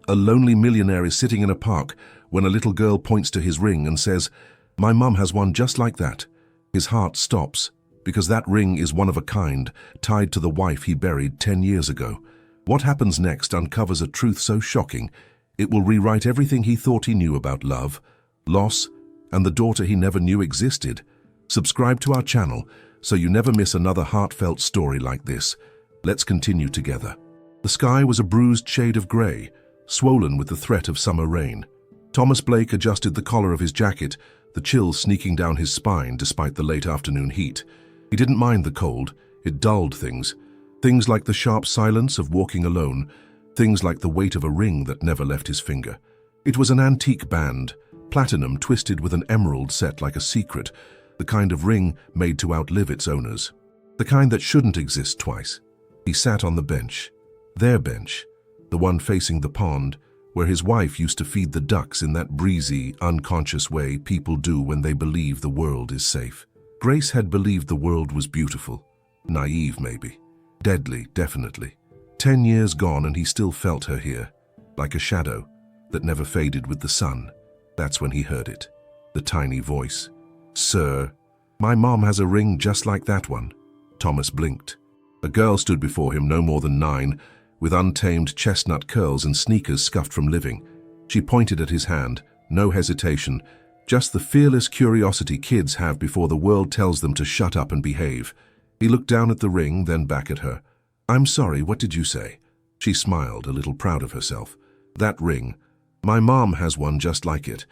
A lonely millionaire is sitting in a park when a little girl points to his ring and says, "My mum has one just like that." His heart stops, because that ring is one of a kind, tied to the wife he buried 10 years ago. What happens next uncovers a truth so shocking, it will rewrite everything he thought he knew about love, loss, and the daughter he never knew existed. Subscribe to our channel so you never miss another heartfelt story like this. Let's continue together. The sky was a bruised shade of grey, swollen with the threat of summer rain. Thomas Blake adjusted the collar of his jacket, the chill sneaking down his spine despite the late afternoon heat. He didn't mind the cold, it dulled things. Things like the sharp silence of walking alone, things like the weight of a ring that never left his finger. It was an antique band, platinum twisted with an emerald set like a secret, the kind of ring made to outlive its owners. The kind that shouldn't exist twice. He sat on the bench, their bench, the one facing the pond, where his wife used to feed the ducks in that breezy, unconscious way people do when they believe the world is safe. Grace had believed the world was beautiful. Naive, maybe. Deadly, definitely. 10 years gone and he still felt her here, like a shadow that never faded with the sun. That's when he heard it. The tiny voice. "Sir, my mom has a ring just like that one." Thomas blinked. A girl stood before him, no more than 9, with untamed chestnut curls and sneakers scuffed from living. She pointed at his hand, no hesitation, just the fearless curiosity kids have before the world tells them to shut up and behave. He looked down at the ring, then back at her. "I'm sorry, what did you say?" She smiled, a little proud of herself. "That ring. My mom has one just like it.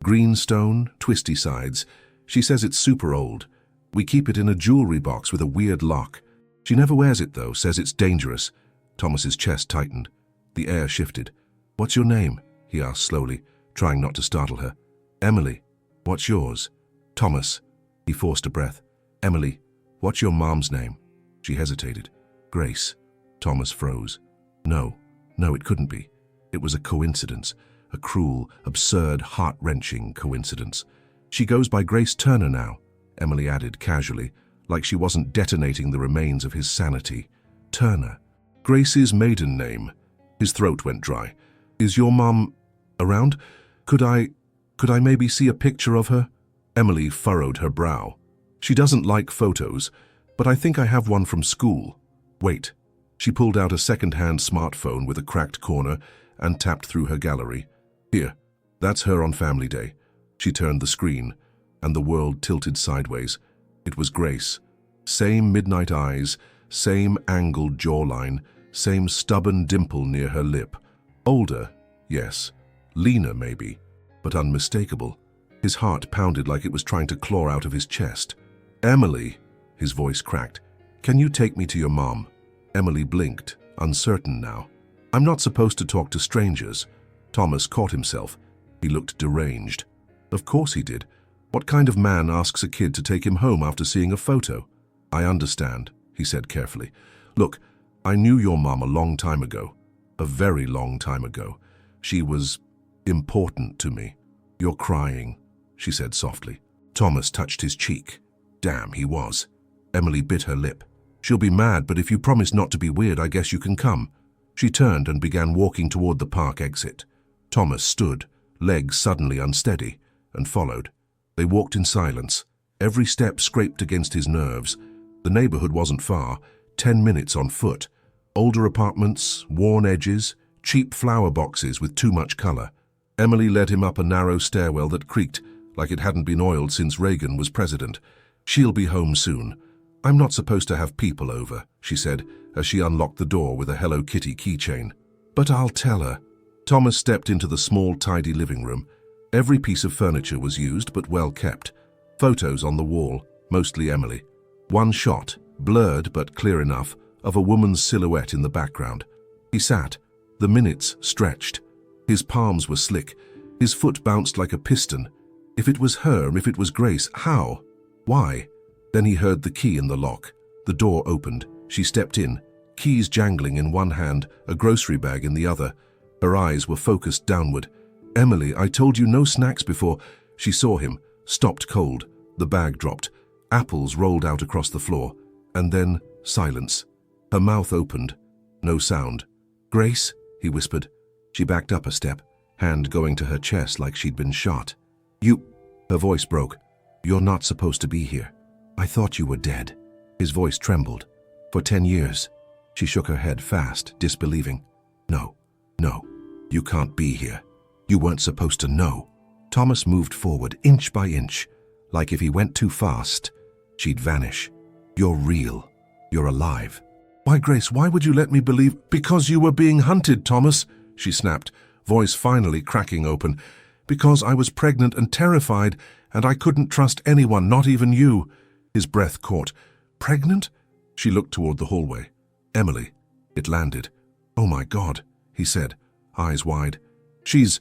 Green stone, twisty sides. She says it's super old. We keep it in a jewelry box with a weird lock. She never wears it though, says it's dangerous." Thomas's chest tightened. The air shifted. "What's your name?" he asked slowly, trying not to startle her. "Emily. What's yours?" "Thomas." He forced a breath. "Emily, what's your mom's name?" She hesitated. "Grace." Thomas froze. No, it couldn't be. It was a coincidence, a cruel, absurd, heart-wrenching coincidence. "She goes by Grace Turner now," Emily added casually, like she wasn't detonating the remains of his sanity. "Turner. Grace's maiden name." His throat went dry. "Is your mom around? Could I maybe see a picture of her?" Emily furrowed her brow. "She doesn't like photos, but I think I have one from school." "Wait." She pulled out a second-hand smartphone with a cracked corner and tapped through her gallery. "Here, that's her on family day." She turned the screen, and the world tilted sideways. It was Grace. Same midnight eyes, same angled jawline, same stubborn dimple near her lip. Older, yes. Leaner, maybe, but unmistakable. His heart pounded like it was trying to claw out of his chest. "Emily," his voice cracked, "can you take me to your mom?" Emily blinked, uncertain now. "I'm not supposed to talk to strangers." Thomas caught himself. He looked deranged. Of course he did. What kind of man asks a kid to take him home after seeing a photo? "I understand," he said carefully. "Look, I knew your mom a long time ago. A very long time ago. She was important to me." "You're crying," she said softly. Thomas touched his cheek. Damn, he was. Emily bit her lip. "She'll be mad, but if you promise not to be weird, I guess you can come." She turned and began walking toward the park exit. Thomas stood, legs suddenly unsteady, and followed. They walked in silence. Every step scraped against his nerves. The neighborhood wasn't far, 10 minutes on foot. Older apartments, worn edges, cheap flower boxes with too much color. Emily led him up a narrow stairwell that creaked like it hadn't been oiled since Reagan was president. "She'll be home soon. I'm not supposed to have people over," she said as she unlocked the door with a Hello Kitty keychain. "But I'll tell her." Thomas stepped into the small, tidy living room. Every piece of furniture was used, but well kept. Photos on the wall, mostly Emily. One shot, blurred but clear enough, of a woman's silhouette in the background. He sat. The minutes stretched. His palms were slick. His foot bounced like a piston. If it was her, if it was Grace, how? Why? Then he heard the key in the lock. The door opened. She stepped in, keys jangling in one hand, a grocery bag in the other. Her eyes were focused downward. "Emily, I told you no snacks before." She saw him, stopped cold. The bag dropped. Apples rolled out across the floor. And then silence. Her mouth opened. No sound. "Grace?" he whispered. She backed up a step, hand going to her chest like she'd been shot. Her voice broke. You're not supposed to be here. I thought you were dead. His voice trembled. For 10 years. She shook her head fast, disbelieving. No, you can't be here. You weren't supposed to know. Thomas moved forward, inch by inch, like if he went too fast, she'd vanish. You're real. You're alive. Why, Grace, why would you let me believe? Because you were being hunted, Thomas, she snapped, voice finally cracking open. Because I was pregnant and terrified, and I couldn't trust anyone, not even you. His breath caught. Pregnant? She looked toward the hallway. Emily. It landed. Oh my God, he said, eyes wide. She's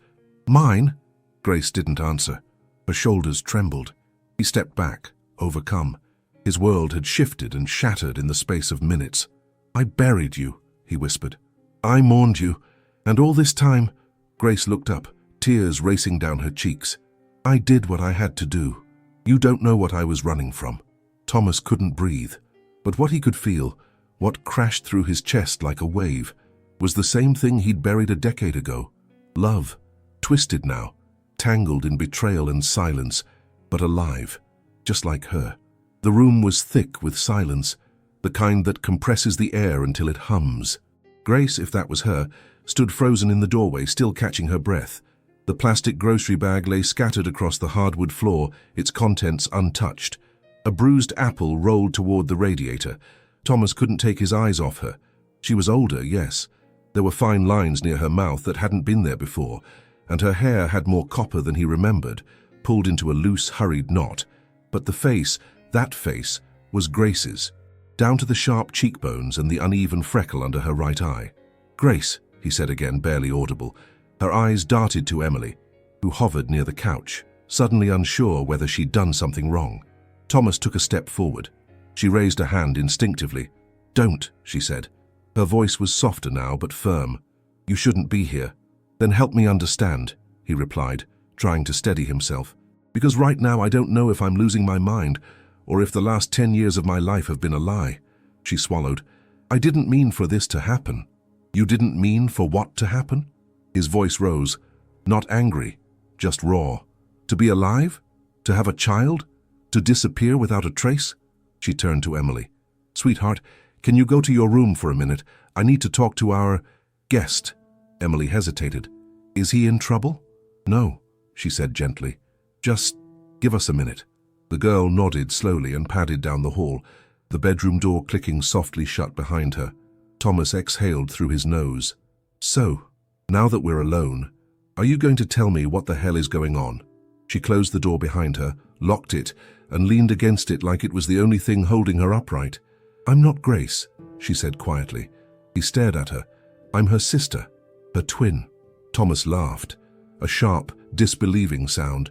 mine? Grace didn't answer. Her shoulders trembled. He stepped back, overcome. His world had shifted and shattered in the space of minutes. I buried you, he whispered. I mourned you, and all this time, Grace looked up, tears racing down her cheeks. I did what I had to do. You don't know what I was running from. Thomas couldn't breathe, but what he could feel, what crashed through his chest like a wave, was the same thing he'd buried a decade ago. Love, twisted now, tangled in betrayal and silence, but alive, just like her. The room was thick with silence, the kind that compresses the air until it hums. Grace, if that was her, stood frozen in the doorway, still catching her breath. The plastic grocery bag lay scattered across the hardwood floor, its contents untouched. A bruised apple rolled toward the radiator. Thomas couldn't take his eyes off her. She was older, yes. There were fine lines near her mouth that hadn't been there before, and her hair had more copper than he remembered, pulled into a loose, hurried knot. But the face, that face, was Grace's, down to the sharp cheekbones and the uneven freckle under her right eye. Grace, he said again, barely audible. Her eyes darted to Emily, who hovered near the couch, suddenly unsure whether she'd done something wrong. Thomas took a step forward. She raised a hand instinctively. Don't, she said. Her voice was softer now, but firm. You shouldn't be here. Then help me understand, he replied, trying to steady himself. Because right now I don't know if I'm losing my mind, or if the last 10 years of my life have been a lie. She swallowed. I didn't mean for this to happen. You didn't mean for what to happen? His voice rose, not angry, just raw. To be alive? To have a child? To disappear without a trace? She turned to Emily. Sweetheart, can you go to your room for a minute? I need to talk to our guest. Emily hesitated. Is he in trouble? No, she said gently. Just give us a minute. The girl nodded slowly and padded down the hall, the bedroom door clicking softly shut behind her. Thomas exhaled through his nose. So, now that we're alone, are you going to tell me what the hell is going on? She closed the door behind her, locked it, and leaned against it like it was the only thing holding her upright. I'm not Grace, she said quietly. He stared at her. I'm her sister, her twin. Thomas laughed, a sharp, disbelieving sound.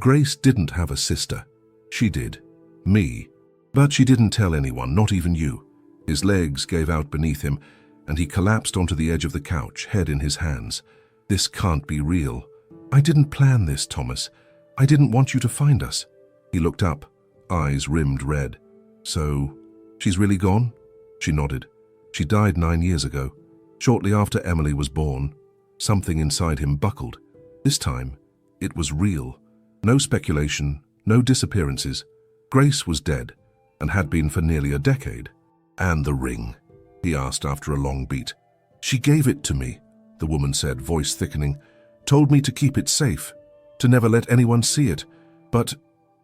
Grace didn't have a sister. She did. Me. But she didn't tell anyone, not even you. His legs gave out beneath him, and he collapsed onto the edge of the couch, head in his hands. This can't be real. I didn't plan this, Thomas. I didn't want you to find us. He looked up, eyes rimmed red. So, she's really gone? She nodded. She died 9 years ago, shortly after Emily was born. Something inside him buckled. This time, it was real. No speculation, no disappearances. Grace was dead, and had been for nearly a decade. And the ring? He asked after a long beat. She gave it to me, the woman said, voice thickening. Told me to keep it safe, to never let anyone see it. But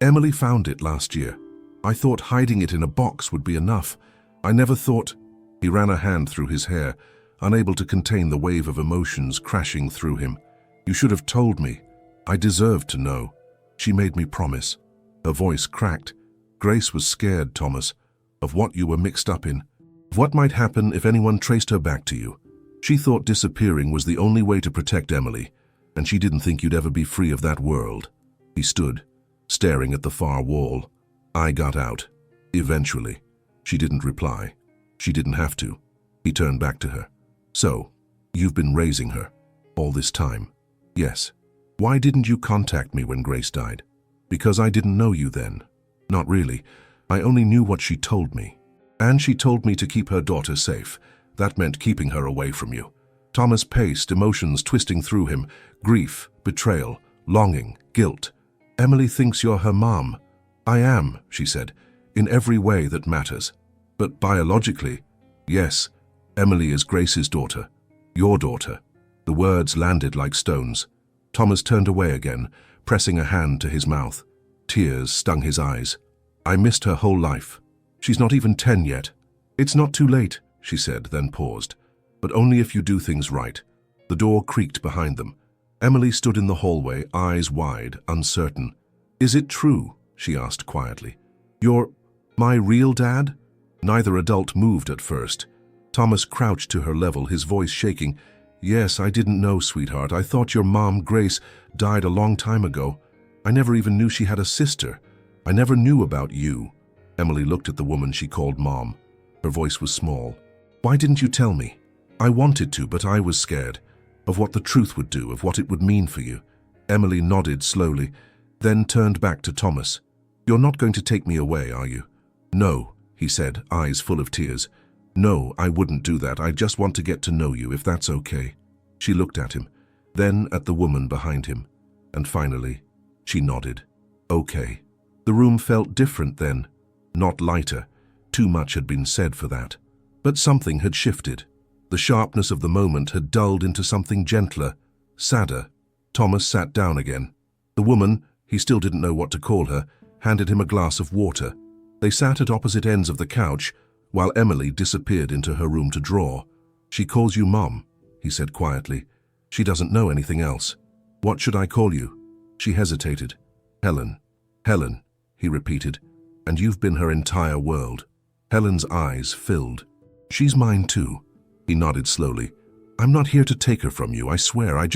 Emily found it last year. I thought hiding it in a box would be enough. I never thought... He ran a hand through his hair, unable to contain the wave of emotions crashing through him. You should have told me. I deserved to know. She made me promise. Her voice cracked. Grace was scared, Thomas, of what you were mixed up in, of what might happen if anyone traced her back to you. She thought disappearing was the only way to protect Emily, and she didn't think you'd ever be free of that world. He stood, staring at the far wall. I got out. Eventually. She didn't reply. She didn't have to. He turned back to her. So, you've been raising her all this time? Yes. Why didn't you contact me when Grace died? Because I didn't know you then. Not really. I only knew what she told me. And she told me to keep her daughter safe. That meant keeping her away from you. Thomas paced, emotions twisting through him. Grief, betrayal, longing, guilt. Emily thinks you're her mom. I am, she said, in every way that matters. But biologically, yes, Emily is Grace's daughter. Your daughter. The words landed like stones. Thomas turned away again, pressing a hand to his mouth. Tears stung his eyes. I missed her whole life. She's not even 10 yet. It's not too late, she said, then paused. But only if you do things right. The door creaked behind them. Emily stood in the hallway, eyes wide, uncertain. Is it true? She asked quietly. You're my real dad? Neither adult moved at first. Thomas crouched to her level, his voice shaking. Yes, I didn't know, sweetheart. I thought your mom, Grace, died a long time ago. I never even knew she had a sister. I never knew about you. Emily looked at the woman she called Mom. Her voice was small. Why didn't you tell me? I wanted to, but I was scared of what the truth would do, of what it would mean for you. Emily nodded slowly, then turned back to Thomas. You're not going to take me away, are you? No, he said, eyes full of tears. No, I wouldn't do that. I just want to get to know you, if that's okay. She looked at him, then at the woman behind him, and finally, she nodded. Okay. The room felt different then, not lighter. Too much had been said for that. But something had shifted. The sharpness of the moment had dulled into something gentler, sadder. Thomas sat down again. The woman, he still didn't know what to call her, handed him a glass of water. They sat at opposite ends of the couch, while Emily disappeared into her room to draw. She calls you Mom, he said quietly. She doesn't know anything else. What should I call you? She hesitated. Helen. Helen, he repeated. And you've been her entire world. Helen's eyes filled. She's mine too. He nodded slowly. I'm not here to take her from you, I swear. I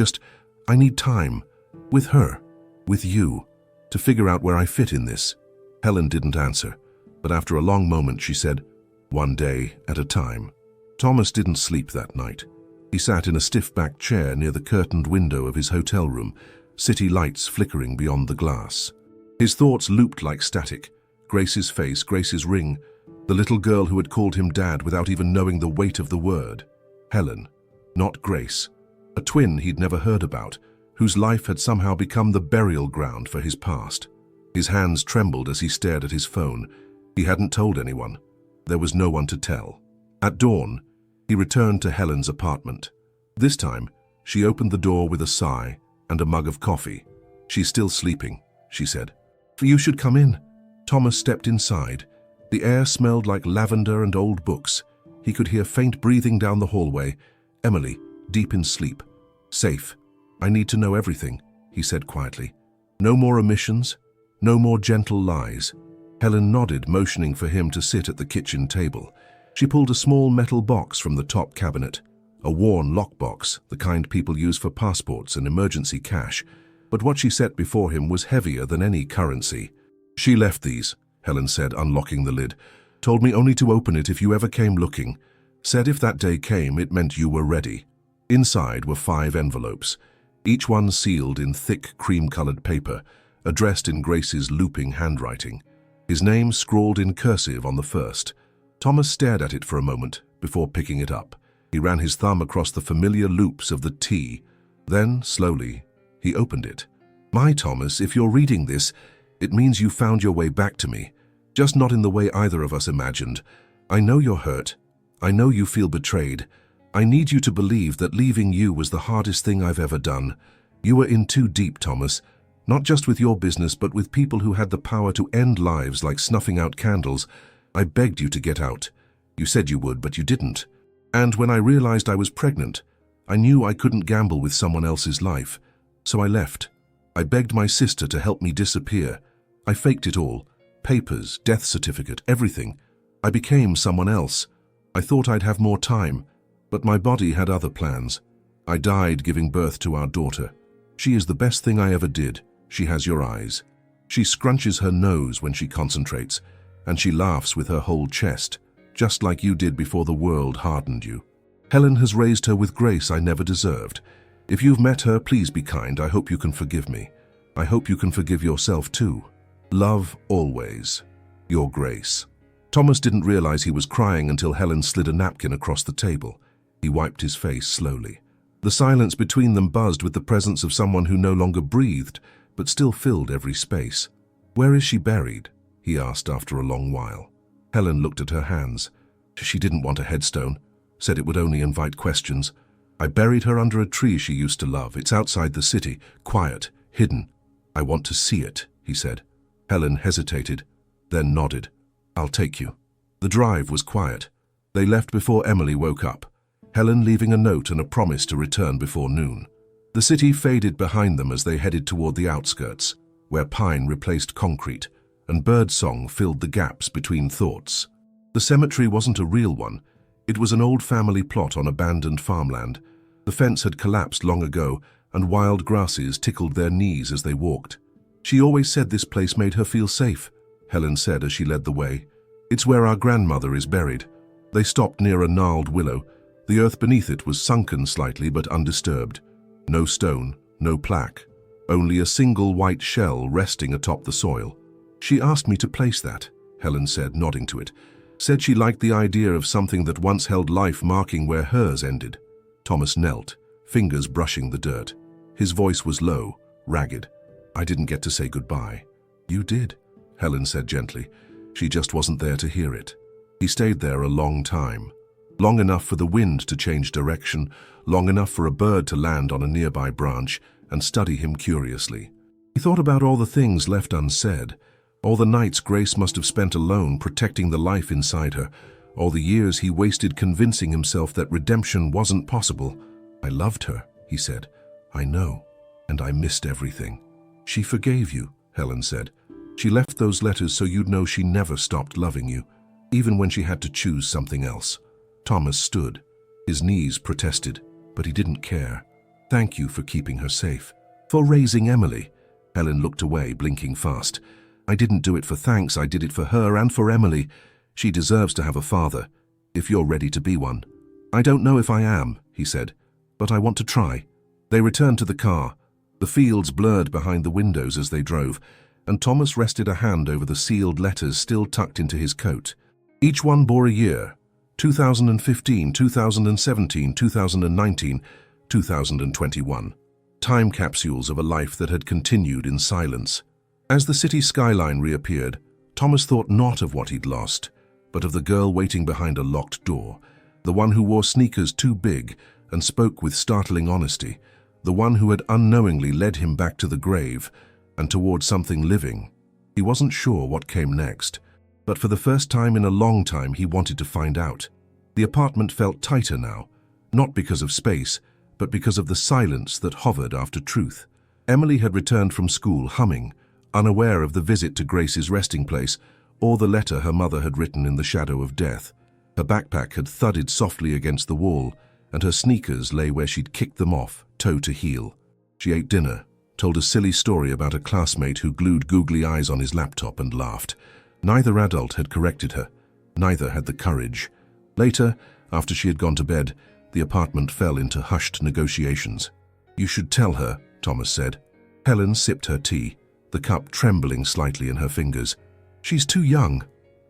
need time. With her. With you. To figure out where I fit in this. Helen didn't answer, but after a long moment she said, one day at a time. Thomas didn't sleep that night. He sat in a stiff-backed chair near the curtained window of his hotel room, city lights flickering beyond the glass. His thoughts looped like static. Grace's face, Grace's ring, the little girl who had called him Dad without even knowing the weight of the word. Helen, not Grace. A twin he'd never heard about, whose life had somehow become the burial ground for his past. His hands trembled as he stared at his phone. He hadn't told anyone. There was no one to tell. At dawn, he returned to Helen's apartment. This time, she opened the door with a sigh and a mug of coffee. She's still sleeping, she said. You should come in. Thomas stepped inside. The air smelled like lavender and old books. He could hear faint breathing down the hallway. Emily, deep in sleep. Safe. I need to know everything, he said quietly. No more omissions, no more gentle lies. Helen nodded, motioning for him to sit at the kitchen table. She pulled a small metal box from the top cabinet, a worn lockbox, the kind people use for passports and emergency cash. But what she set before him was heavier than any currency. She left these, Helen said, unlocking the lid. Told me only to open it if you ever came looking. Said if that day came, it meant you were ready. Inside were 5 envelopes, each one sealed in thick cream-colored paper, addressed in Grace's looping handwriting. His name scrawled in cursive on the first. Thomas stared at it for a moment before picking it up. He ran his thumb across the familiar loops of the T. Then, slowly, he opened it. My Thomas, if you're reading this, it means you found your way back to me, just not in the way either of us imagined. I know you're hurt. I know you feel betrayed. I need you to believe that leaving you was the hardest thing I've ever done. You were in too deep, Thomas, not just with your business, but with people who had the power to end lives like snuffing out candles. I begged you to get out. You said you would, but you didn't. And when I realized I was pregnant, I knew I couldn't gamble with someone else's life. So I left. I begged my sister to help me disappear. I faked it all. Papers, death certificate, everything. I became someone else. I thought I'd have more time, but my body had other plans. I died giving birth to our daughter. She is the best thing I ever did. She has your eyes. She scrunches her nose when she concentrates, and she laughs with her whole chest, just like you did before the world hardened you. Helen has raised her with grace I never deserved. If you've met her, please be kind. I hope you can forgive me. I hope you can forgive yourself too. Love always. Your Grace. Thomas didn't realize he was crying until Helen slid a napkin across the table. He wiped his face slowly. The silence between them buzzed with the presence of someone who no longer breathed, but still filled every space. "Where is she buried?" he asked after a long while. Helen looked at her hands. She didn't want a headstone, said it would only invite questions. "I buried her under a tree she used to love. It's outside the city, quiet, hidden. I want to see it," he said. Helen hesitated, then nodded. "I'll take you." The drive was quiet. They left before Emily woke up, Helen leaving a note and a promise to return before noon. The city faded behind them as they headed toward the outskirts, where pine replaced concrete, and birdsong filled the gaps between thoughts. The cemetery wasn't a real one. It was an old family plot on abandoned farmland. The fence had collapsed long ago, and wild grasses tickled their knees as they walked. "She always said this place made her feel safe," Helen said as she led the way. "It's where our grandmother is buried." They stopped near a gnarled willow. The earth beneath it was sunken slightly but undisturbed. No stone, no plaque, only a single white shell resting atop the soil. "She asked me to place that," Helen said, nodding to it. "Said she liked the idea of something that once held life marking where hers ended." Thomas knelt, fingers brushing the dirt. His voice was low, ragged. "I didn't get to say goodbye." "You did," Helen said gently. She just wasn't there to hear it. He stayed there a long time. Long enough for the wind to change direction, long enough for a bird to land on a nearby branch and study him curiously. He thought about all the things left unsaid, all the nights Grace must have spent alone protecting the life inside her, all the years he wasted convincing himself that redemption wasn't possible. "I loved her," he said. "I know, and I missed everything." "She forgave you," Helen said. "She left those letters so you'd know she never stopped loving you, even when she had to choose something else." Thomas stood. His knees protested, but he didn't care. "Thank you for keeping her safe. For raising Emily." Helen looked away, blinking fast. "I didn't do it for thanks, I did it for her and for Emily. She deserves to have a father, if you're ready to be one." "I don't know if I am," he said, "but I want to try." They returned to the car. The fields blurred behind the windows as they drove, and Thomas rested a hand over the sealed letters still tucked into his coat. Each one bore a year: 2015, 2017, 2019, 2021. Time capsules of a life that had continued in silence. As the city skyline reappeared, Thomas thought not of what he'd lost, but of the girl waiting behind a locked door, the one who wore sneakers too big and spoke with startling honesty, the one who had unknowingly led him back to the grave and toward something living. He wasn't sure what came next, but for the first time in a long time he wanted to find out. The apartment felt tighter now, not because of space, but because of the silence that hovered after truth. Emily had returned from school humming, unaware of the visit to Grace's resting place or the letter her mother had written in the shadow of death. Her backpack had thudded softly against the wall, and her sneakers lay where she'd kicked them off, toe to heel. She ate dinner, told a silly story about a classmate who glued googly eyes on his laptop and laughed. Neither adult had corrected her. Neither had the courage. Later, after she had gone to bed, the apartment fell into hushed negotiations. "You should tell her," Thomas said. Helen sipped her tea, the cup trembling slightly in her fingers. "She's too young.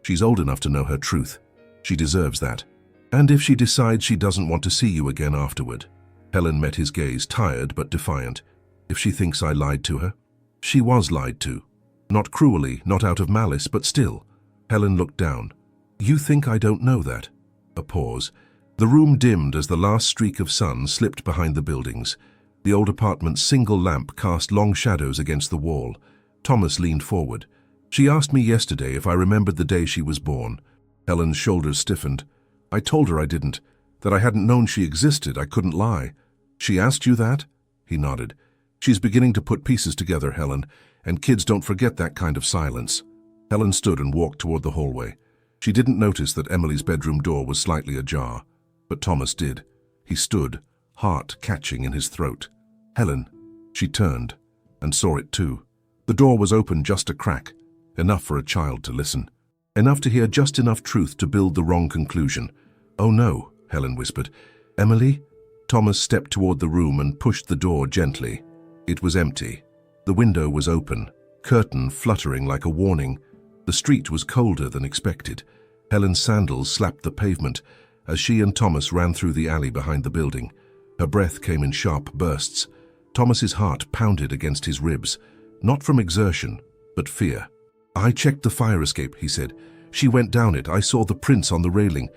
She's old enough to know her truth. She deserves that. And if she decides she doesn't want to see you again afterward." Helen met his gaze, tired but defiant. "If she thinks I lied to her?" She was lied to. Not cruelly, not out of malice, but still. Helen looked down. "You think I don't know that?" A pause. The room dimmed as the last streak of sun slipped behind the buildings. The old apartment's single lamp cast long shadows against the wall. Thomas leaned forward. "She asked me yesterday if I remembered the day she was born." Helen's shoulders stiffened. "I told her I didn't, that I hadn't known she existed. I couldn't lie." "She asked you that?" He nodded. "She's beginning to put pieces together, Helen, and kids don't forget that kind of silence." Helen stood and walked toward the hallway. She didn't notice that Emily's bedroom door was slightly ajar, but Thomas did. He stood, heart catching in his throat. "Helen." She turned, and saw it too. The door was open just a crack, enough for a child to listen. Enough to hear just enough truth to build the wrong conclusion. "Oh no," Helen whispered. "Emily?" Thomas stepped toward the room and pushed the door gently. It was empty. The window was open, curtain fluttering like a warning. The street was colder than expected. Helen's sandals slapped the pavement as she and Thomas ran through the alley behind the building. Her breath came in sharp bursts. Thomas's heart pounded against his ribs, not from exertion, but fear. "I checked the fire escape," he said. "She went down it. I saw the prints on the railing."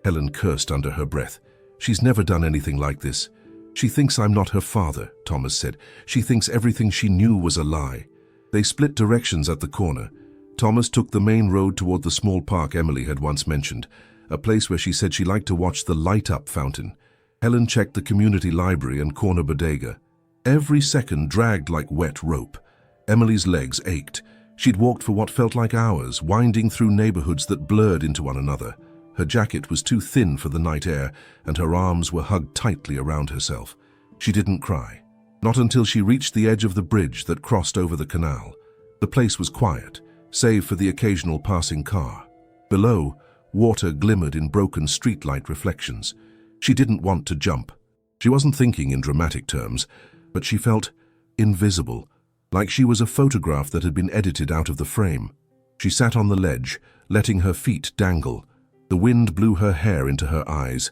Helen cursed under her breath. "She's never done anything like this." "She thinks I'm not her father," Thomas said. "She thinks everything she knew was a lie." They split directions at the corner. Thomas took the main road toward the small park Emily had once mentioned, a place where she said she liked to watch the light-up fountain. Helen checked the community library and corner bodega. Every second dragged like wet rope. Emily's legs ached. She'd walked for what felt like hours, winding through neighborhoods that blurred into one another. Her jacket was too thin for the night air, and her arms were hugged tightly around herself. She didn't cry. Not until she reached the edge of the bridge that crossed over the canal. The place was quiet, save for the occasional passing car. Below, water glimmered in broken streetlight reflections. She didn't want to jump. She wasn't thinking in dramatic terms, but she felt invisible, like she was a photograph that had been edited out of the frame. She sat on the ledge, letting her feet dangle. The wind blew her hair into her eyes.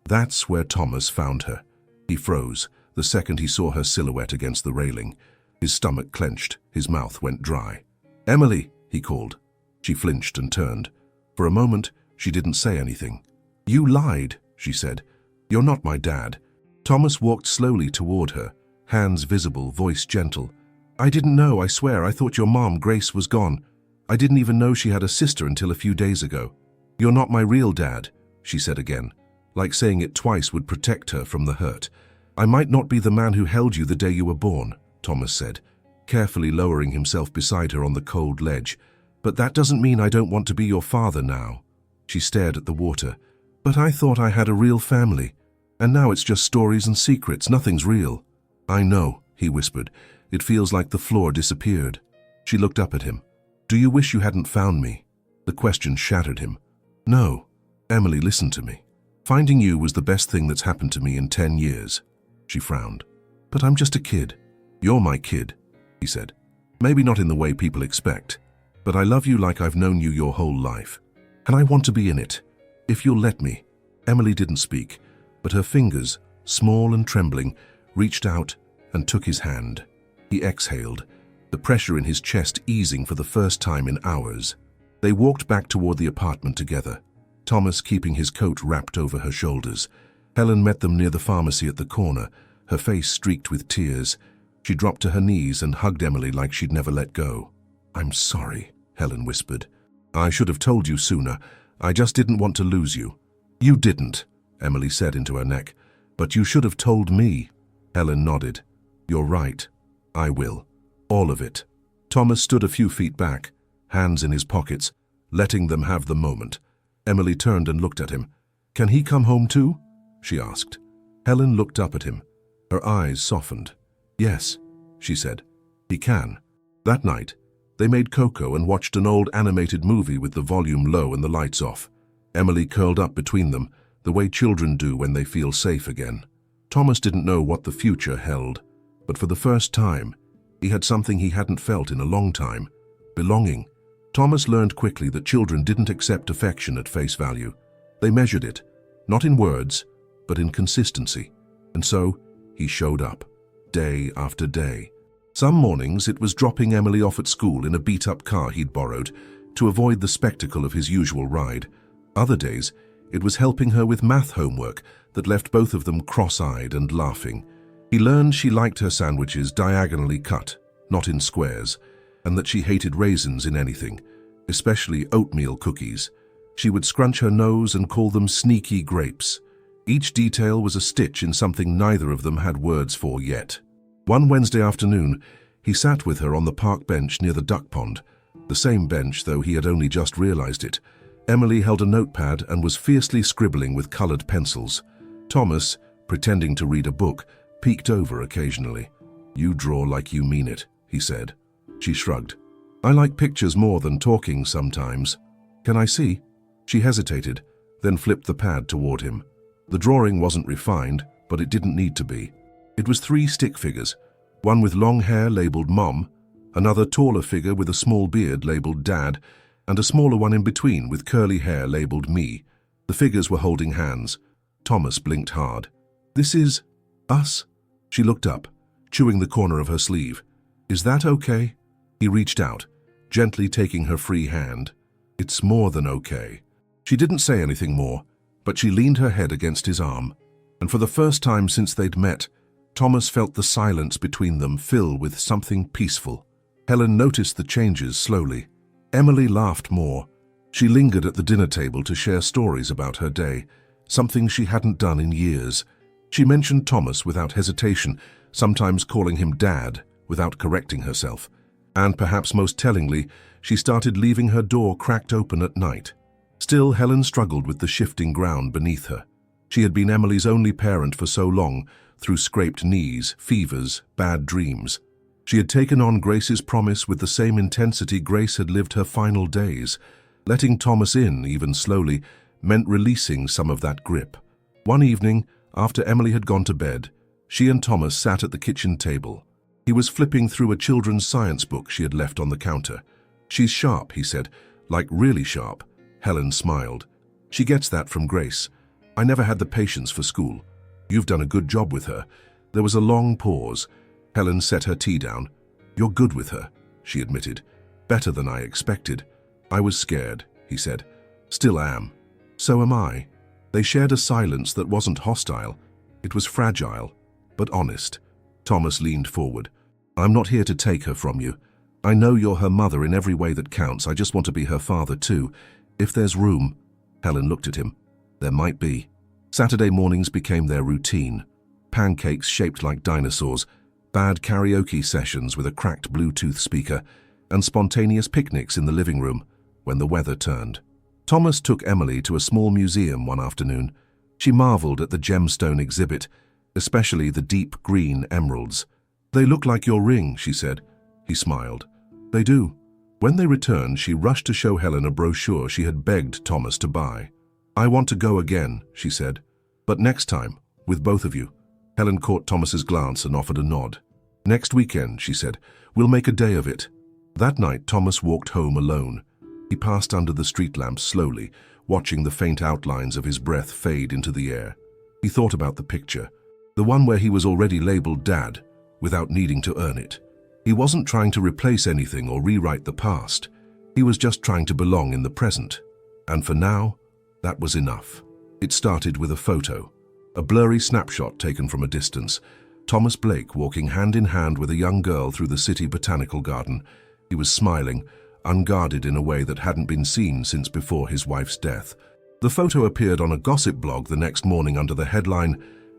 That's where Thomas found her. He froze the second he saw her silhouette against the railing. His stomach clenched, his mouth went dry. "Emily," he called. She flinched and turned. For a moment, she didn't say anything. "You lied," she said. "You're not my dad." Thomas walked slowly toward her, hands visible, voice gentle. "I didn't know, I swear. I thought your mom, Grace, was gone. I didn't even know she had a sister until a few days ago." "You're not my real dad," she said again, like saying it twice would protect her from the hurt. "I might not be the man who held you the day you were born," Thomas said, carefully lowering himself beside her on the cold ledge. "But that doesn't mean I don't want to be your father now." She stared at the water. "But I thought I had a real family. And now it's just stories and secrets, nothing's real." "I know," he whispered. "It feels like the floor disappeared." She looked up at him. "Do you wish you hadn't found me?" The question shattered him. "No. Emily, listen to me. Finding you was the best thing that's happened to me in 10 years. She frowned. "But I'm just a kid." "You're my kid," he said. "Maybe not in the way people expect, but I love you like I've known you your whole life. And I want to be in it, if you'll let me." Emily didn't speak, but her fingers, small and trembling, reached out and took his hand. He exhaled, the pressure in his chest easing for the first time in hours. They walked back toward the apartment together, Thomas keeping his coat wrapped over her shoulders. Helen met them near the pharmacy at the corner, her face streaked with tears. She dropped to her knees and hugged Emily like she'd never let go. "I'm sorry," Helen whispered. "I should have told you sooner. I just didn't want to lose you." "You didn't," Emily said into her neck. "But you should have told me." Helen nodded. "You're right. I will. All of it." Thomas stood a few feet back, hands in his pockets, letting them have the moment. Emily turned and looked at him. "Can he come home too?" she asked. Helen looked up at him. Her eyes softened. "Yes," she said. "He can." That night, they made cocoa and watched an old animated movie with the volume low and the lights off. Emily curled up between them, the way children do when they feel safe again. Thomas didn't know what the future held, but for the first time, he had something he hadn't felt in a long time: belonging. Thomas learned quickly that children didn't accept affection at face value. They measured it, not in words, but in consistency. And so, he showed up, day after day. Some mornings it was dropping Emily off at school in a beat-up car he'd borrowed to avoid the spectacle of his usual ride. Other days, it was helping her with math homework that left both of them cross-eyed and laughing. He learned she liked her sandwiches diagonally cut, not in squares, and that she hated raisins in anything, especially oatmeal cookies. She would scrunch her nose and call them sneaky grapes. Each detail was a stitch in something neither of them had words for yet. One Wednesday afternoon, he sat with her on the park bench near the duck pond, the same bench, though he had only just realized it. Emily held a notepad and was fiercely scribbling with colored pencils. Thomas, pretending to read a book, peeked over occasionally. "You draw like you mean it," he said. She shrugged. "I like pictures more than talking sometimes." "Can I see?" She hesitated, then flipped the pad toward him. The drawing wasn't refined, but it didn't need to be. It was 3 stick figures, one with long hair labeled Mom, another taller figure with a small beard labeled Dad, and a smaller one in between with curly hair labeled Me. The figures were holding hands. Thomas blinked hard. "This is..." Us? She looked up, chewing the corner of her sleeve. Is that okay? He reached out, gently taking her free hand. It's more than okay. She didn't say anything more, but she leaned her head against his arm, and for the first time since they'd met, Thomas felt the silence between them fill with something peaceful. Helen noticed the changes slowly. Emily laughed more. She lingered at the dinner table to share stories about her day, something she hadn't done in years. She mentioned Thomas without hesitation, sometimes calling him Dad without correcting herself. And perhaps most tellingly, she started leaving her door cracked open at night. Still, Helen struggled with the shifting ground beneath her. She had been Emily's only parent for so long, through scraped knees, fevers, bad dreams. She had taken on Grace's promise with the same intensity Grace had lived her final days. Letting Thomas in, even slowly, meant releasing some of that grip. One evening, after Emily had gone to bed, she and Thomas sat at the kitchen table. He was flipping through a children's science book she had left on the counter. "She's sharp," he said, "like really sharp." Helen smiled. "She gets that from Grace. I never had the patience for school. You've done a good job with her." There was a long pause. Helen set her tea down. "You're good with her," she admitted. "Better than I expected." "I was scared," he said. "Still am." "So am I." They shared a silence that wasn't hostile. It was fragile, but honest. Thomas leaned forward. "I'm not here to take her from you. I know you're her mother in every way that counts. I just want to be her father too. If there's room." Helen looked at him. There might be. Saturday mornings became their routine. Pancakes shaped like dinosaurs, bad karaoke sessions with a cracked Bluetooth speaker, and spontaneous picnics in the living room when the weather turned. Thomas took Emily to a small museum one afternoon. She marveled at the gemstone exhibit, especially the deep green emeralds. "They look like your ring," she said. He smiled. "They do." When they returned, she rushed to show Helen a brochure she had begged Thomas to buy. "I want to go again," she said. "But next time, with both of you." Helen caught Thomas's glance and offered a nod. "Next weekend," she said. "We'll make a day of it." That night, Thomas walked home alone. He passed under the street lamps slowly, watching the faint outlines of his breath fade into the air. He thought about the picture, the one where he was already labeled Dad, without needing to earn it. He wasn't trying to replace anything or rewrite the past. He was just trying to belong in the present. And for now, that was enough. It started with a photo, a blurry snapshot taken from a distance. Thomas Blake walking hand in hand with a young girl through the city botanical garden. He was smiling, unguarded in a way that hadn't been seen since before his wife's death. The photo appeared on a gossip blog the next morning under the headline,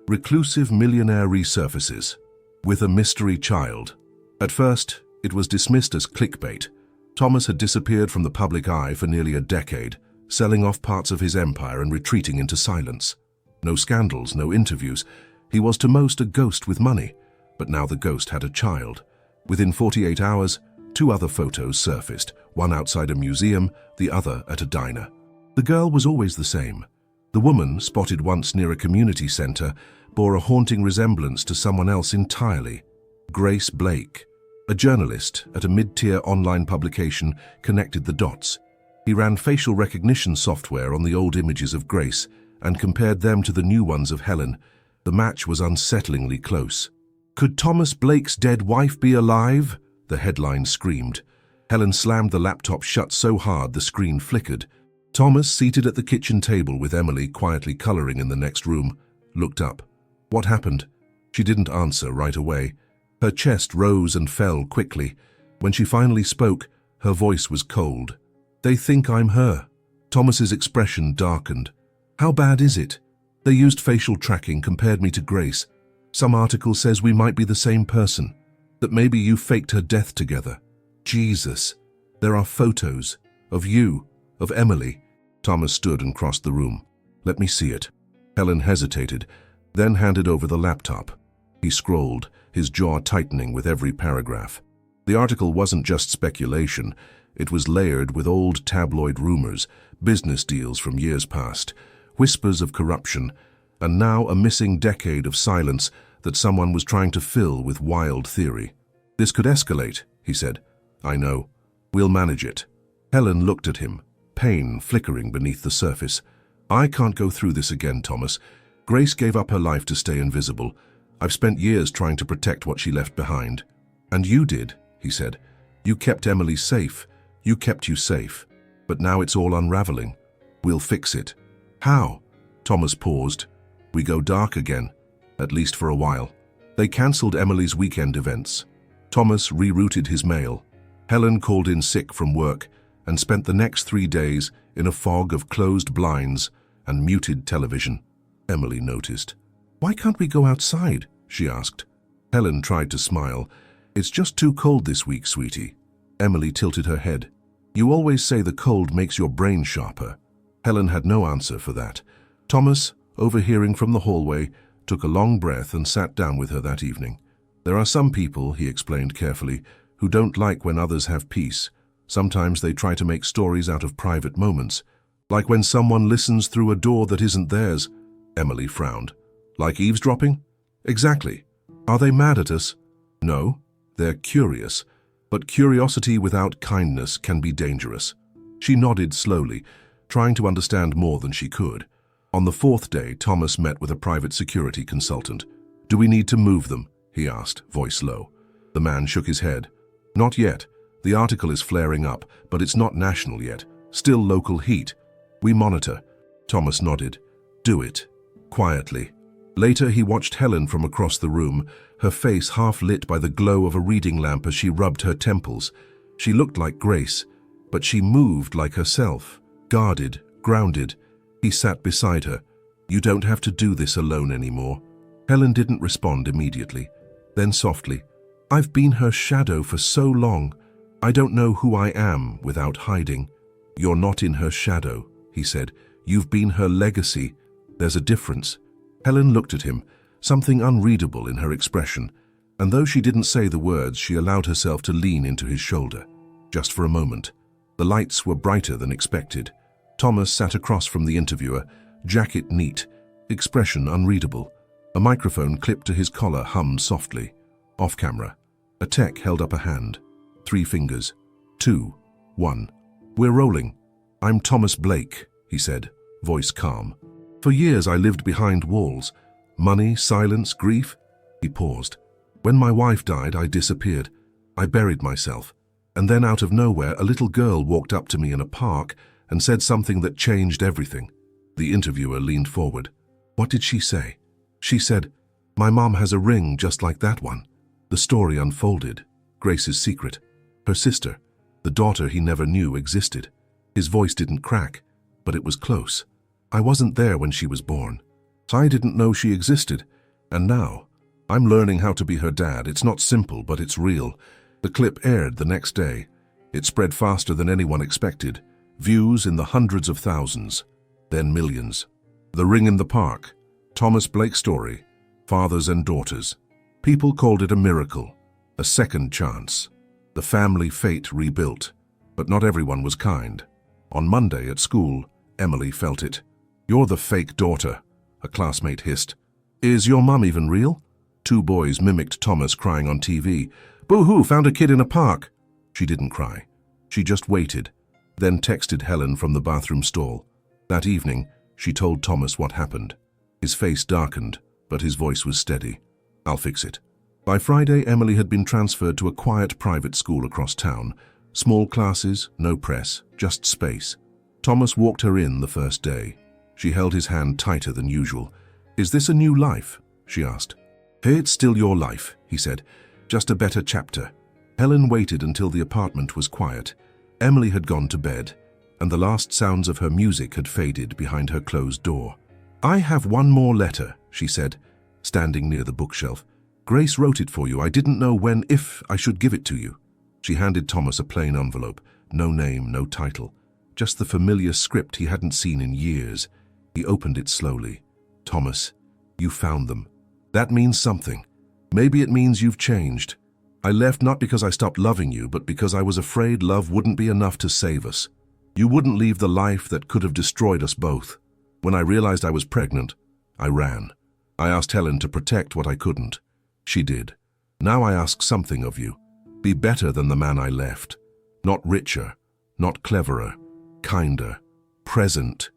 "Reclusive Millionaire Resurfaces, with a Mystery Child." At first, it was dismissed as clickbait. Thomas had disappeared from the public eye for nearly a decade, selling off parts of his empire and retreating into silence. No scandals, no interviews. He was to most a ghost with money, but now the ghost had a child. Within 48 hours, 2 other photos surfaced, one outside a museum, the other at a diner. The girl was always the same. The woman, spotted once near a community center, bore a haunting resemblance to someone else entirely. Grace Blake, a journalist at a mid-tier online publication, connected the dots. He ran facial recognition software on the old images of Grace and compared them to the new ones of Helen. The match was unsettlingly close. "Could Thomas Blake's dead wife be alive?" the headline screamed. Helen slammed the laptop shut so hard the screen flickered. Thomas, seated at the kitchen table with Emily quietly coloring in the next room, looked up. "What happened?" She didn't answer right away. Her chest rose and fell quickly. When she finally spoke, her voice was cold. "They think I'm her." Thomas's expression darkened. "How bad is it?" "They used facial tracking, compared me to Grace. Some article says we might be the same person, that maybe you faked her death together." "Jesus, there are photos of you, of Emily." Thomas stood and crossed the room. "Let me see it." Helen hesitated, then handed over the laptop. He scrolled, his jaw tightening with every paragraph. The article wasn't just speculation. It was layered with old tabloid rumors, business deals from years past, whispers of corruption, and now a missing decade of silence that someone was trying to fill with wild theory. "This could escalate," he said. "I know. We'll manage it." Helen looked at him, pain flickering beneath the surface. "I can't go through this again, Thomas. Grace gave up her life to stay invisible. I've spent years trying to protect what she left behind. And you did, he said. You kept Emily safe. You kept you safe. But now it's all unraveling. We'll fix it. How? Thomas paused. We go dark again, at least for a while. They cancelled Emily's weekend events. Thomas rerouted his mail. Helen called in sick from work and spent the next 3 days in a fog of closed blinds and muted television. Emily noticed. Why can't we go outside? She asked. Helen tried to smile. It's just too cold this week, sweetie. Emily tilted her head. You always say the cold makes your brain sharper. Helen had no answer for that. Thomas, overhearing from the hallway, took a long breath and sat down with her that evening. There are some people, he explained carefully, who don't like when others have peace. Sometimes they try to make stories out of private moments. Like when someone listens through a door that isn't theirs. Emily frowned. Like eavesdropping? Exactly. Are they mad at us? No, they're curious. But curiosity without kindness can be dangerous. She nodded slowly, trying to understand more than she could. On the 4th day, Thomas met with a private security consultant. Do we need to move them? He asked, voice low. The man shook his head. Not yet. The article is flaring up, but it's not national yet. Still local heat. We monitor. Thomas nodded. Do it. Quietly. Later, he watched Helen from across the room, her face half lit by the glow of a reading lamp as she rubbed her temples. She looked like Grace, but she moved like herself, guarded, grounded. He sat beside her. You don't have to do this alone anymore. Helen didn't respond immediately. Then softly, I've been her shadow for so long. I don't know who I am without hiding. You're not in her shadow, he said. You've been her legacy. There's a difference. Helen looked at him, something unreadable in her expression, and though she didn't say the words, she allowed herself to lean into his shoulder. Just for a moment. The lights were brighter than expected. Thomas sat across from the interviewer, jacket neat, expression unreadable. A microphone clipped to his collar hummed softly. Off camera, a tech held up a hand. 3 fingers. 2. 1. We're rolling. I'm Thomas Blake, he said, voice calm. For years I lived behind walls. Money, silence, grief. He paused. When my wife died, I disappeared. I buried myself. And then out of nowhere, a little girl walked up to me in a park and said something that changed everything. The interviewer leaned forward. What did she say? She said, my mom has a ring just like that one. The story unfolded. Grace's secret. Her sister, the daughter he never knew existed. His voice didn't crack, but it was close. I wasn't there when she was born. So I didn't know she existed. And now, I'm learning how to be her dad. It's not simple, but it's real. The clip aired the next day. It spread faster than anyone expected. Views in the hundreds of thousands, then millions. The Ring in the Park. Thomas Blake's story. Fathers and daughters. People called it a miracle. A second chance. The family fate rebuilt. But not everyone was kind. On Monday at school, Emily felt it. You're the fake daughter, a classmate hissed. Is your mum even real? 2 boys mimicked Thomas crying on TV. Boo-hoo, found a kid in a park. She didn't cry. She just waited, then texted Helen from the bathroom stall. That evening, she told Thomas what happened. His face darkened, but his voice was steady. I'll fix it. By Friday, Emily had been transferred to a quiet private school across town. Small classes, no press, just space. Thomas walked her in the first day. She held his hand tighter than usual. Is this a new life? She asked. It's still your life, he said. Just a better chapter. Helen waited until the apartment was quiet. Emily had gone to bed, and the last sounds of her music had faded behind her closed door. I have one more letter, she said, standing near the bookshelf. Grace wrote it for you. I didn't know when, if I should give it to you. She handed Thomas a plain envelope. No name, no title. Just the familiar script he hadn't seen in years. He opened it slowly. Thomas, you found them. That means something. Maybe it means you've changed. I left not because I stopped loving you, but because I was afraid love wouldn't be enough to save us. You wouldn't leave the life that could have destroyed us both. When I realized I was pregnant, I ran. I asked Helen to protect what I couldn't. She did. Now I ask something of you. Be better than the man I left. Not richer, not cleverer, kinder, present,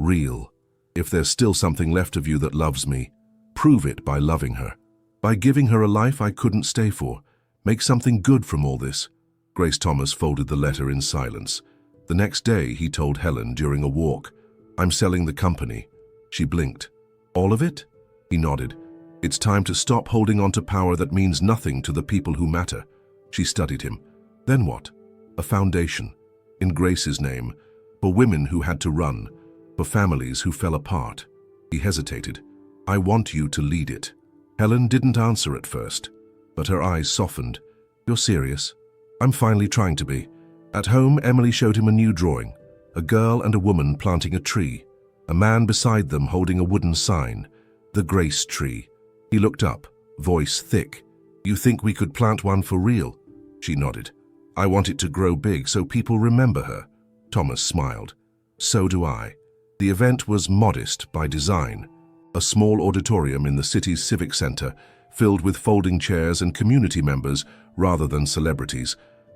real. If there's still something left of you that loves me, prove it by loving her. By giving her a life I couldn't stay for. Make something good from all this. Grace Thomas folded the letter in silence. The next day, he told Helen during a walk, "I'm selling the company." She blinked. "All of it?" He nodded. "It's time to stop holding on to power that means nothing to the people who matter." She studied him. "Then what?" "A foundation. In Grace's name. For women who had to run. For families who fell apart." He hesitated. "I want you to lead it." Helen didn't answer at first, but her eyes softened. "You're serious?" "I'm finally trying to be." At home, Emily showed him a new drawing. A girl and a woman planting a tree. A man beside them holding a wooden sign. The Grace Tree. He looked up, voice thick. "You think we could plant one for real?" She nodded. "I want it to grow big so people remember her." Thomas smiled. "So do I." The event was modest by design. A small auditorium in the city's civic center, filled with folding chairs and community members rather than celebrities.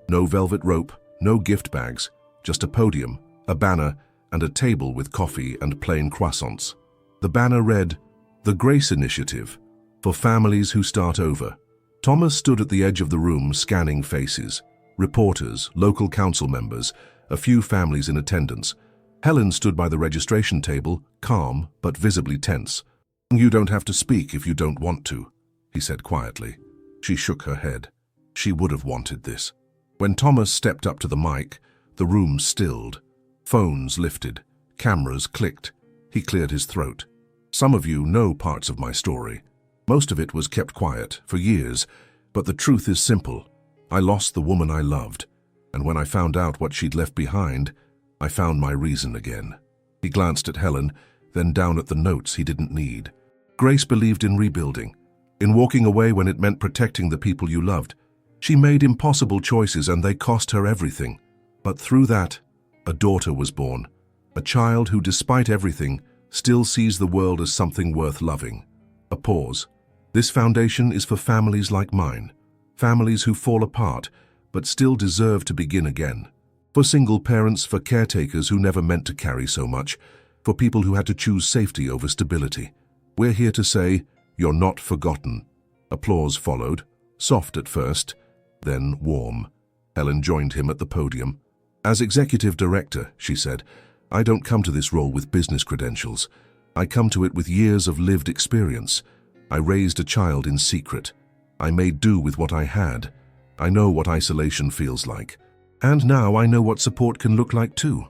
No velvet rope, no gift bags, just a podium, a banner, and a table with coffee and plain croissants. The banner read, "The Grace Initiative, for families who start over." Thomas stood at the edge of the room scanning faces. Reporters, local council members, a few families in attendance. Helen stood by the registration table, calm but visibly tense. "You don't have to speak if you don't want to," he said quietly. She shook her head. She would have wanted this. When Thomas stepped up to the mic, the room stilled. Phones lifted. Cameras clicked. He cleared his throat. "Some of you know parts of my story. Most of it was kept quiet for years, but the truth is simple. I lost the woman I loved, and when I found out what she'd left behind, I found my reason again." He glanced at Helen, then down at the notes he didn't need. Grace believed in rebuilding, in walking away when it meant protecting the people you loved. She made impossible choices and they cost her everything. But through that, a daughter was born, a child who, despite everything, still sees the world as something worth loving. A pause. "This foundation is for families like mine, families who fall apart but still deserve to begin again. For single parents, for caretakers who never meant to carry so much, for people who had to choose safety over stability. We're here to say, you're not forgotten." Applause followed, soft at first, then warm. Helen joined him at the podium. "As executive director," she said, "I don't come to this role with business credentials. I come to it with years of lived experience. I raised a child in secret. I made do with what I had. I know what isolation feels like. And now I know what support can look like too."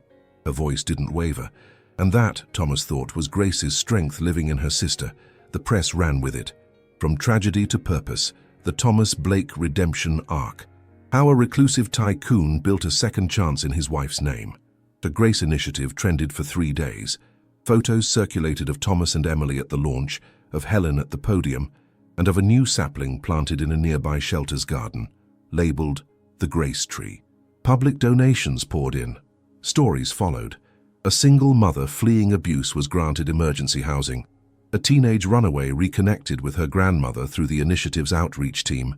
Her voice didn't waver. And that, Thomas thought, was Grace's strength living in her sister. The press ran with it. From tragedy to purpose, the Thomas Blake redemption arc. How a reclusive tycoon built a second chance in his wife's name. The Grace Initiative trended for 3 days. Photos circulated of Thomas and Emily at the launch, of Helen at the podium, and of a new sapling planted in a nearby shelter's garden, labeled the Grace Tree. Public donations poured in. Stories followed. A single mother fleeing abuse was granted emergency housing. A teenage runaway reconnected with her grandmother through the initiative's outreach team.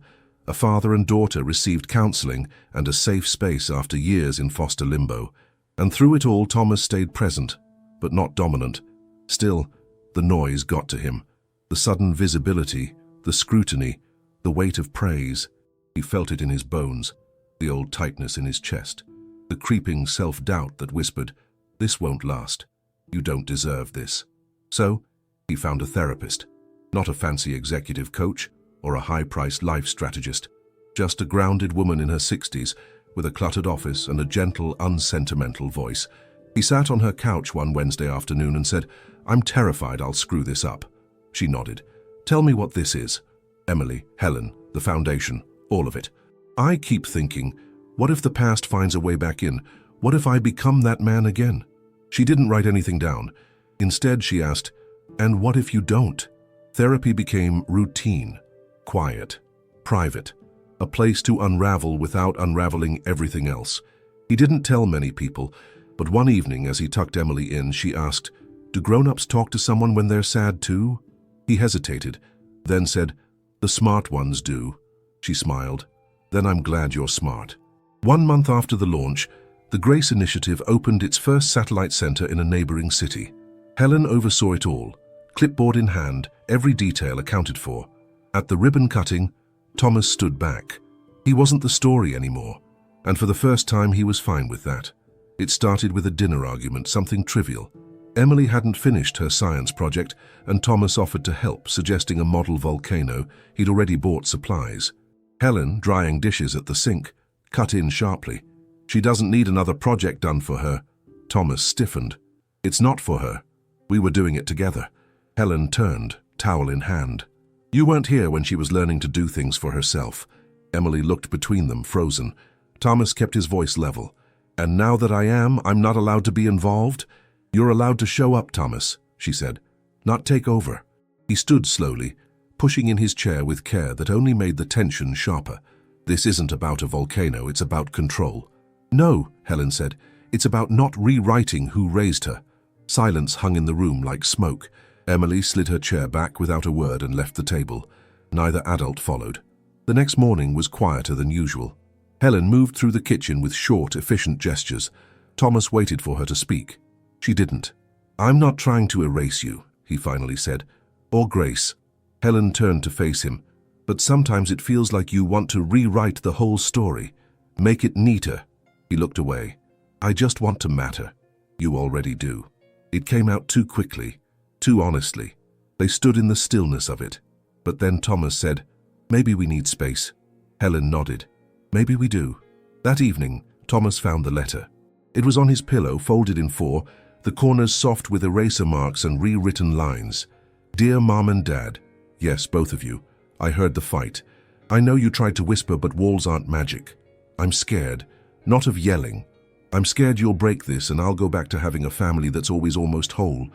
A father and daughter received counseling and a safe space after years in foster limbo. And through it all, Thomas stayed present, but not dominant. Still, the noise got to him. The sudden visibility, the scrutiny, the weight of praise. He felt it in his bones, the old tightness in his chest, the creeping self-doubt that whispered, "This won't last. You don't deserve this." So, he found a therapist, not a fancy executive coach or a high-priced life strategist, just a grounded woman in her 60s with a cluttered office and a gentle, unsentimental voice. He sat on her couch one Wednesday afternoon and said, "I'm terrified I'll screw this up." She nodded. "Tell me what this is." "Emily, Helen, the foundation, all of it." "I keep thinking, what if the past finds a way back in? What if I become that man again?" She didn't write anything down. Instead, she asked, "And what if you don't?" Therapy became routine, quiet, private, a place to unravel without unraveling everything else. He didn't tell many people, but one evening as he tucked Emily in, she asked, "Do grown-ups talk to someone when they're sad too?" He hesitated, then said, "The smart ones do." She smiled. "Then I'm glad you're smart." 1 month after the launch, the Grace Initiative opened its first satellite center in a neighboring city. Helen oversaw it all, clipboard in hand, every detail accounted for. At the ribbon cutting, Thomas stood back. He wasn't the story anymore, and for the first time he was fine with that. It started with a dinner argument, something trivial. Emily hadn't finished her science project, and Thomas offered to help, suggesting a model volcano. He'd already bought supplies. Helen, drying dishes at the sink, cut in sharply. "She doesn't need another project done for her." Thomas stiffened. "It's not for her. We were doing it together." Helen turned, towel in hand. "You weren't here when she was learning to do things for herself." Emily looked between them, frozen. Thomas kept his voice level. "And now that I'm not allowed to be involved?" "You're allowed to show up, Thomas," she said. "Not take over." He stood slowly, pushing in his chair with care that only made the tension sharper. "This isn't about a volcano, it's about control." "No," Helen said. "It's about not rewriting who raised her." Silence hung in the room like smoke. Emily slid her chair back without a word and left the table. Neither adult followed. The next morning was quieter than usual. Helen moved through the kitchen with short, efficient gestures. Thomas waited for her to speak. She didn't. "I'm not trying to erase you," he finally said. "Or Grace." Helen turned to face him. "But sometimes it feels like you want to rewrite the whole story. Make it neater." He looked away. "I just want to matter." "You already do." It came out too quickly, too honestly. They stood in the stillness of it. But then Thomas said, "Maybe we need space." Helen nodded. "Maybe we do." That evening, Thomas found the letter. It was on his pillow, folded in four, the corners soft with eraser marks and rewritten lines. "Dear Mom and Dad, yes, both of you, I heard the fight. I know you tried to whisper, but walls aren't magic. I'm scared, not of yelling. I'm scared you'll break this and I'll go back to having a family that's always almost whole.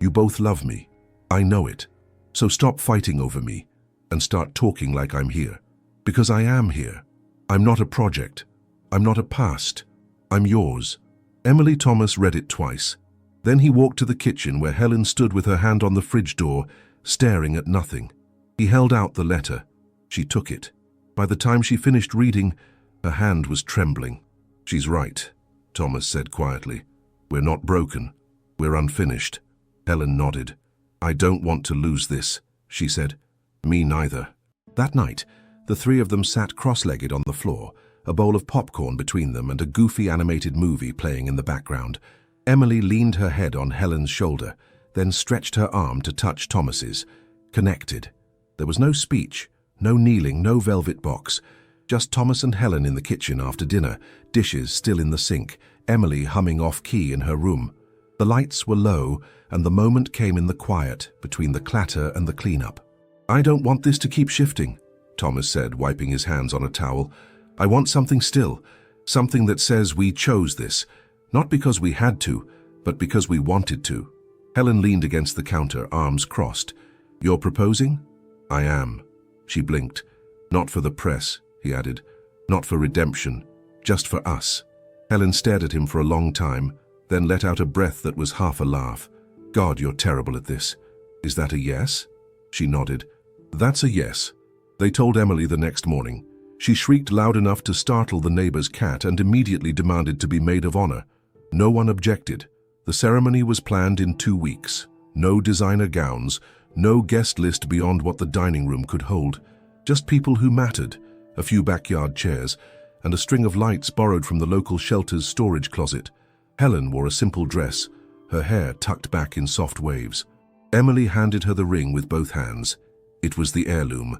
You both love me. I know it. So stop fighting over me and start talking like I'm here. Because I am here. I'm not a project. I'm not a past. I'm yours." Emily Thomas read it twice. Then he walked to the kitchen where Helen stood with her hand on the fridge door, staring at nothing. He held out the letter. She took it. By the time she finished reading, her hand was trembling. "She's right," Thomas said quietly. "We're not broken. We're unfinished." Helen nodded. "I don't want to lose this," she said. "Me neither." That night, the three of them sat cross-legged on the floor, a bowl of popcorn between them and a goofy animated movie playing in the background. Emily leaned her head on Helen's shoulder, then stretched her arm to touch Thomas's. Connected. There was no speech, no kneeling, no velvet box. Just Thomas and Helen in the kitchen after dinner, dishes still in the sink, Emily humming off-key in her room. The lights were low, and the moment came in the quiet between the clatter and the cleanup. "I don't want this to keep shifting," Thomas said, wiping his hands on a towel. "I want something still, something that says we chose this, not because we had to, but because we wanted to." Helen leaned against the counter, arms crossed. "You're proposing?" "I am." She blinked. "Not for the press," he added. "Not for redemption. Just for us." Helen stared at him for a long time, then let out a breath that was half a laugh. "God, you're terrible at this. Is that a yes?" She nodded. "That's a yes." They told Emily the next morning. She shrieked loud enough to startle the neighbor's cat and immediately demanded to be maid of honor. No one objected. The ceremony was planned in 2 weeks. No designer gowns, no guest list beyond what the dining room could hold. Just people who mattered, a few backyard chairs, and a string of lights borrowed from the local shelter's storage closet. Helen wore a simple dress, her hair tucked back in soft waves. Emily handed her the ring with both hands. It was the heirloom,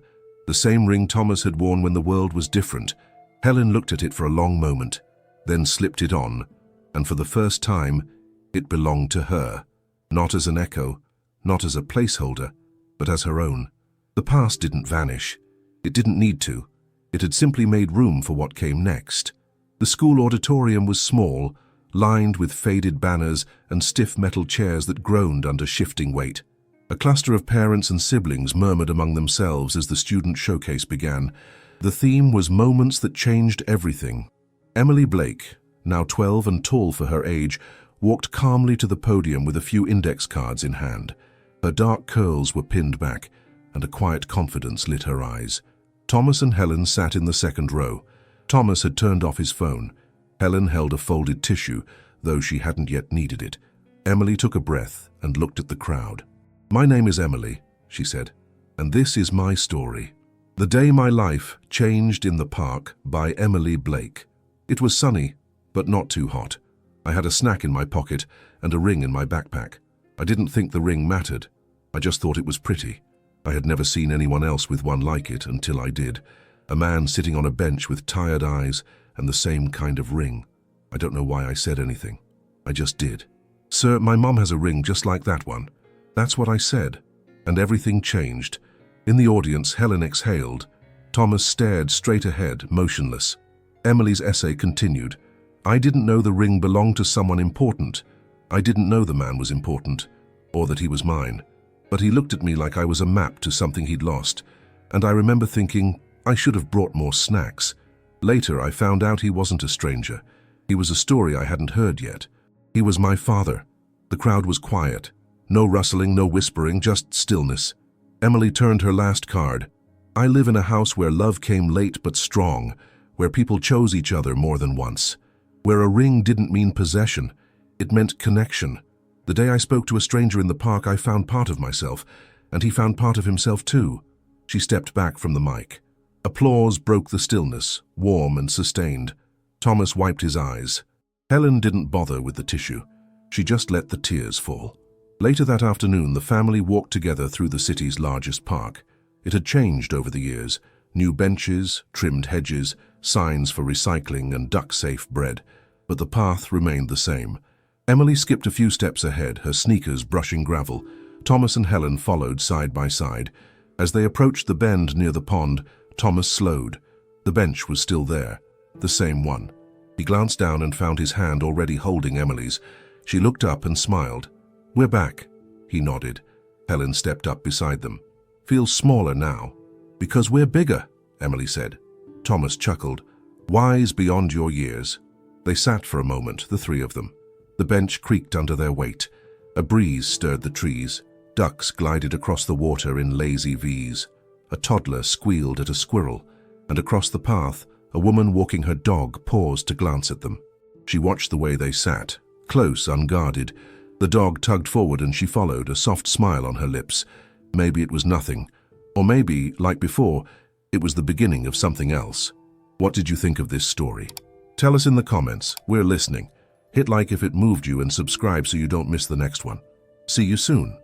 the same ring Thomas had worn when the world was different. Helen looked at it for a long moment, then slipped it on, and for the first time, it belonged to her. Not as an echo, not as a placeholder, but as her own. The past didn't vanish. It didn't need to. It had simply made room for what came next. The school auditorium was small, lined with faded banners and stiff metal chairs that groaned under shifting weight. A cluster of parents and siblings murmured among themselves as the student showcase began. The theme was moments that changed everything. Emily Blake, now 12 and tall for her age, walked calmly to the podium with a few index cards in hand. Her dark curls were pinned back, and a quiet confidence lit her eyes. Thomas and Helen sat in the second row. Thomas had turned off his phone. Helen held a folded tissue, though she hadn't yet needed it. Emily took a breath and looked at the crowd. "My name is Emily," she said. and this is my story. The Day My Life Changed in the Park by Emily Blake. It was sunny, but not too hot. I had a snack in my pocket and a ring in my backpack. I didn't think the ring mattered. I just thought it was pretty. I had never seen anyone else with one like it until I did. A man sitting on a bench with tired eyes and the same kind of ring. I don't know why I said anything. I just did. "Sir, my mom has a ring just like that one." That's what I said. And everything changed. In the audience, Helen exhaled. Thomas stared straight ahead, motionless. Emily's essay continued. "I didn't know the ring belonged to someone important. I didn't know the man was important, or that he was mine. But he looked at me like I was a map to something he'd lost. And I remember thinking, I should have brought more snacks. Later, I found out he wasn't a stranger. He was a story I hadn't heard yet. He was my father." The crowd was quiet. No rustling, no whispering, just stillness. Emily turned her last card. "I live in a house where love came late but strong, where people chose each other more than once, where a ring didn't mean possession, it meant connection. The day I spoke to a stranger in the park, I found part of myself, and he found part of himself too." She stepped back from the mic. Applause broke the stillness, warm and sustained. Thomas wiped his eyes. Helen didn't bother with the tissue. She just let the tears fall. Later that afternoon, the family walked together through the city's largest park. It had changed over the years. New benches, trimmed hedges, signs for recycling and duck-safe bread. But the path remained the same. Emily skipped a few steps ahead, her sneakers brushing gravel. Thomas and Helen followed side by side. As they approached the bend near the pond, Thomas slowed. The bench was still there, the same one. He glanced down and found his hand already holding Emily's. She looked up and smiled. "We're back." He nodded. Helen stepped up beside them. "Feels smaller now." "Because we're bigger," Emily said. Thomas chuckled. "Wise beyond your years." They sat for a moment, the three of them. The bench creaked under their weight. A breeze stirred the trees. Ducks glided across the water in lazy V's. A toddler squealed at a squirrel, and across the path, a woman walking her dog paused to glance at them. She watched the way they sat, close, unguarded. The dog tugged forward and she followed, a soft smile on her lips. Maybe it was nothing. Or maybe, like before, it was the beginning of something else. What did you think of this story? Tell us in the comments. We're listening. Hit like if it moved you and subscribe so you don't miss the next one. See you soon.